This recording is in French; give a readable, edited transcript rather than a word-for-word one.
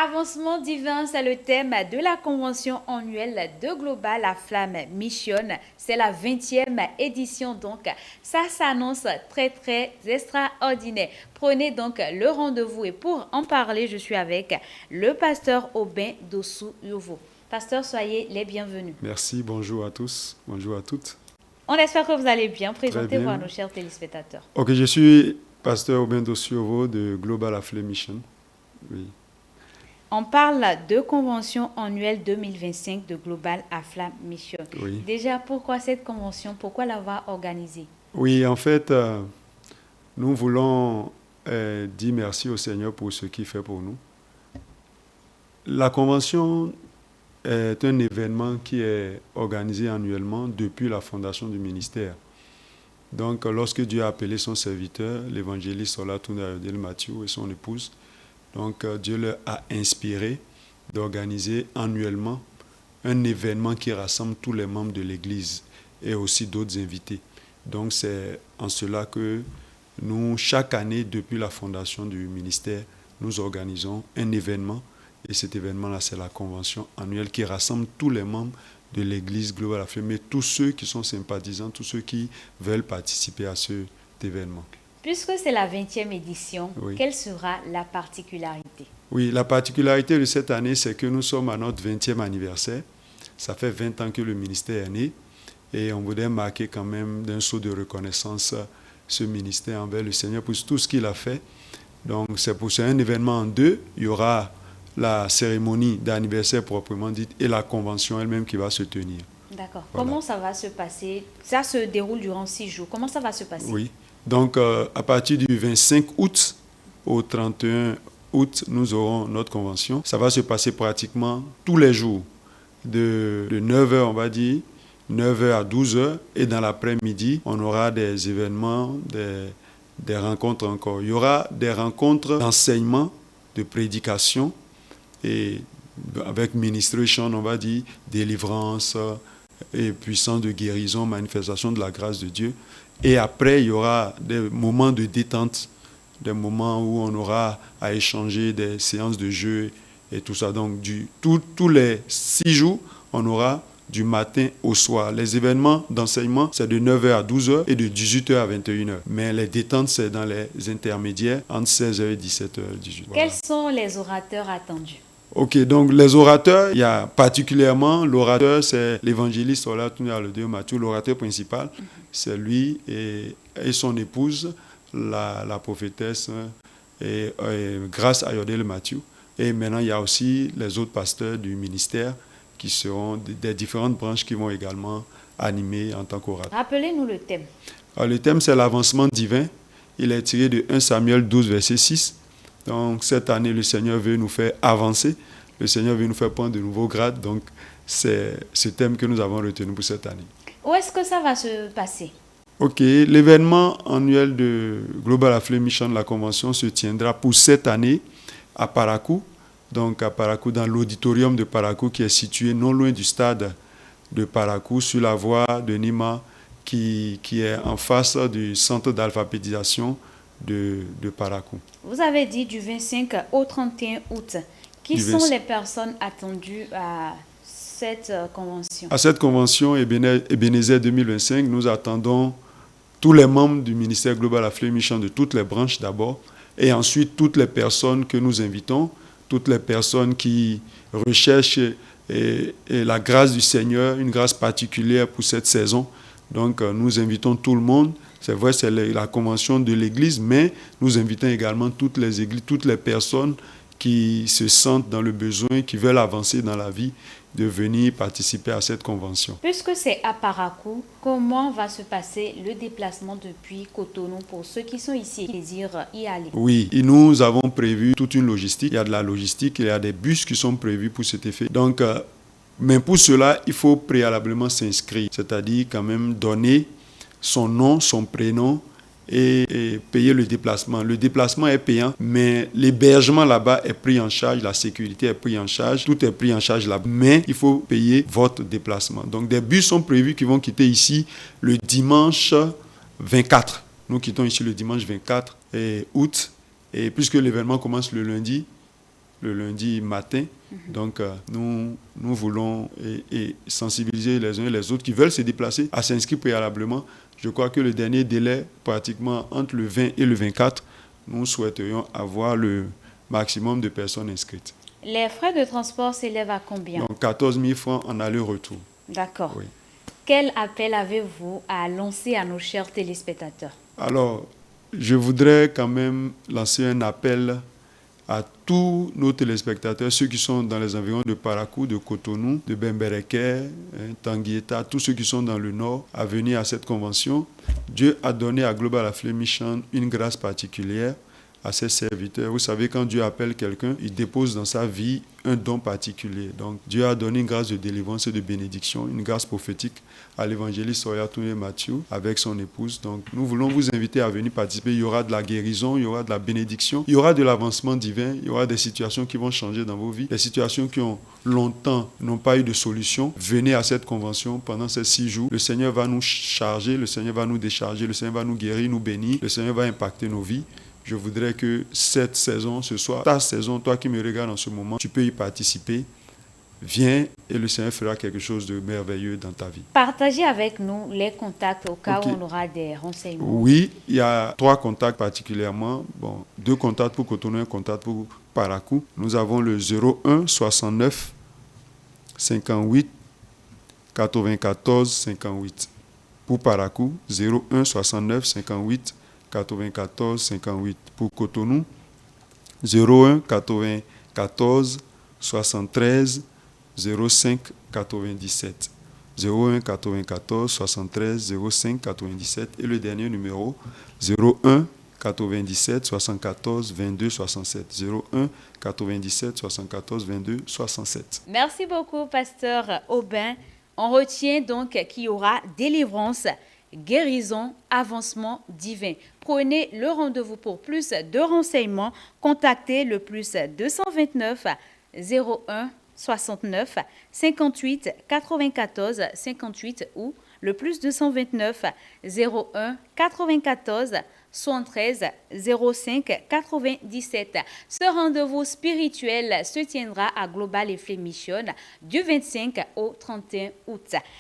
Avancement divin, c'est le thème de la convention annuelle de Global La Flamme Mission. C'est la 20e édition, donc ça s'annonce très extraordinaire. Prenez donc le rendez-vous et pour en parler, je suis avec le pasteur Aubin Dossou Yovo. Pasteur, soyez les bienvenus. Merci, bonjour à tous, bonjour à toutes. On espère que vous allez bien. Présentez-vous à nos chers téléspectateurs. Ok, je suis pasteur Aubin Dossou Yovo de Global La Flamme Mission. Oui. On parle de convention annuelle 2025 de Global Afla Mission. Oui. Déjà, pourquoi cette convention? Pourquoi l'avoir organisée? Oui, en fait, nous voulons dire merci au Seigneur pour ce qu'il fait pour nous. La convention est un événement qui est organisé annuellement depuis la fondation du ministère. Donc, lorsque Dieu a appelé son serviteur, l'évangéliste Olatunde Ayodele Mathieu et son épouse, donc Dieu leur a inspiré d'organiser annuellement un événement qui rassemble tous les membres de l'Église et aussi d'autres invités. Donc c'est en cela que nous, chaque année, depuis la fondation du ministère, nous organisons un événement. Et cet événement-là, c'est la convention annuelle qui rassemble tous les membres de l'Église Global Affaires, mais tous ceux qui sont sympathisants, tous ceux qui veulent participer à cet événement. Puisque c'est la 20e édition, oui. Quelle sera la particularité? Oui, la particularité de cette année, c'est que nous sommes à notre 20e anniversaire. Ça fait 20 ans que le ministère est né et on voudrait marquer quand même d'un saut de reconnaissance ce ministère envers le Seigneur pour tout ce qu'il a fait. Donc c'est un événement en deux. Il y aura la cérémonie d'anniversaire proprement dite et la convention elle-même qui va se tenir. D'accord. Voilà. Comment ça va se passer? Ça se déroule durant 6 jours. Comment ça va se passer? Oui. Donc, à partir du 25 août au 31 août, nous aurons notre convention. Ça va se passer pratiquement tous les jours, de 9h, on va dire, 9h à 12h. Et dans l'après-midi, on aura des événements, des rencontres encore. Il y aura des rencontres d'enseignement, de prédication, et avec ministration, on va dire, délivrance et puissance de guérison, manifestation de la grâce de Dieu. Et après, il y aura des moments de détente, des moments où on aura à échanger des séances de jeu et tout ça. Donc, tous les 6 jours, on aura du matin au soir. Les événements d'enseignement, c'est de 9h à 12h et de 18h à 21h. Mais les détentes, c'est dans les intermédiaires, entre 16h et 17h, 18h. Quels sont les orateurs attendus? Ok, donc les orateurs, il y a particulièrement l'orateur, c'est l'évangéliste Olatunde Ayodele Mathieu, l'orateur principal, c'est lui et son épouse, la prophétesse Grâce Ayodele Mathieu. Et maintenant, il y a aussi les autres pasteurs du ministère qui seront des différentes branches qui vont également animer en tant qu'orateurs. Rappelez-nous le thème. Alors, le thème, c'est l'avancement divin. Il est tiré de 1 Samuel 12, verset 6. Donc, cette année, le Seigneur veut nous faire avancer. Le Seigneur veut nous faire prendre de nouveaux grades. Donc, c'est ce thème que nous avons retenu pour cette année. Où est-ce que ça va se passer? Ok, l'événement annuel de Global Affaires Mission, la convention, se tiendra pour cette année à Parakou. Donc, à Parakou, dans l'auditorium de Parakou, qui est situé non loin du stade de Parakou, sur la voie de Nima, qui est en face du centre d'alphabétisation de Parakou. Vous avez dit du 25 au 31 août. Qui sont les personnes attendues à cette convention? À cette convention Ebenezer 2025, nous attendons tous les membres du ministère Global Affaires Mission de toutes les branches d'abord, et ensuite toutes les personnes que nous invitons, toutes les personnes qui recherchent la grâce du Seigneur, une grâce particulière pour cette saison. Donc nous invitons tout le monde. C'est vrai, c'est la convention de l'Église, mais nous invitons également toutes les églises, toutes les personnes qui se sentent dans le besoin, qui veulent avancer dans la vie, de venir participer à cette convention. Puisque c'est à Parakou, comment va se passer le déplacement depuis Cotonou pour ceux qui sont ici et désirent y aller? Oui, et nous avons prévu toute une logistique. Il y a de la logistique, il y a des bus qui sont prévus pour cet effet. Donc, mais pour cela, il faut préalablement s'inscrire, c'est-à-dire quand même donner son nom, son prénom et payer le déplacement. Le déplacement est payant, mais l'hébergement là-bas est pris en charge, la sécurité est prise en charge, tout est pris en charge là-bas. Mais il faut payer votre déplacement. Donc des bus sont prévus qui vont quitter ici le dimanche 24. Nous quittons ici le dimanche 24 août. Et puisque l'événement commence le lundi le lundi matin. Donc, nous voulons et sensibiliser les uns et les autres qui veulent se déplacer à s'inscrire préalablement. Je crois que le dernier délai, pratiquement entre le 20 et le 24, nous souhaiterions avoir le maximum de personnes inscrites. Les frais de transport s'élèvent à combien? Donc, 14 000 francs en aller-retour. D'accord. Oui. Quel appel avez-vous à lancer à nos chers téléspectateurs? Alors, je voudrais quand même lancer un appel à tous nos téléspectateurs, ceux qui sont dans les environs de Parakou, de Cotonou, de Bembereke, Tanguieta, tous ceux qui sont dans le nord, à venir à cette convention. Dieu a donné à Global Afflame Mission une grâce particulière à ses serviteurs. Vous savez, quand Dieu appelle quelqu'un, il dépose dans sa vie un don particulier. Donc, Dieu a donné une grâce de délivrance et de bénédiction, une grâce prophétique à l'évangéliste Soyatoune Mathieu avec son épouse. Donc, nous voulons vous inviter à venir participer. Il y aura de la guérison, il y aura de la bénédiction, il y aura de l'avancement divin, il y aura des situations qui vont changer dans vos vies, des situations qui ont longtemps n'ont pas eu de solution. Venez à cette convention pendant ces 6 jours. Le Seigneur va nous charger, le Seigneur va nous décharger, le Seigneur va nous guérir, nous bénir, le Seigneur va impacter nos vies. Je voudrais que cette saison, ce soit ta saison, toi qui me regardes en ce moment, tu peux y participer. Viens et le Seigneur fera quelque chose de merveilleux dans ta vie. Partagez avec nous les contacts au cas où on aura des renseignements. Oui, il y a 3 contacts particulièrement. Bon, 2 contacts pour Cotonou, 1 contact pour Parakou. Nous avons le 01 69 58 94 58. Pour Parakou, 01 69 58 94 58. Pour Cotonou, 01 94 73 05 97. 01 94 73 05 97. Et le dernier numéro, 01 97 74 22 67. 01 97 74 22 67. Merci beaucoup, Pasteur Aubin. On retient donc qu'il y aura délivrance, guérison, avancement divin. Prenez le rendez-vous pour plus de renseignements. Contactez le plus 229 01 69 58 94 58 ou le plus 229 01 94 73 05 97. Ce rendez-vous spirituel se tiendra à Global Afflame Mission du 25 au 31 août.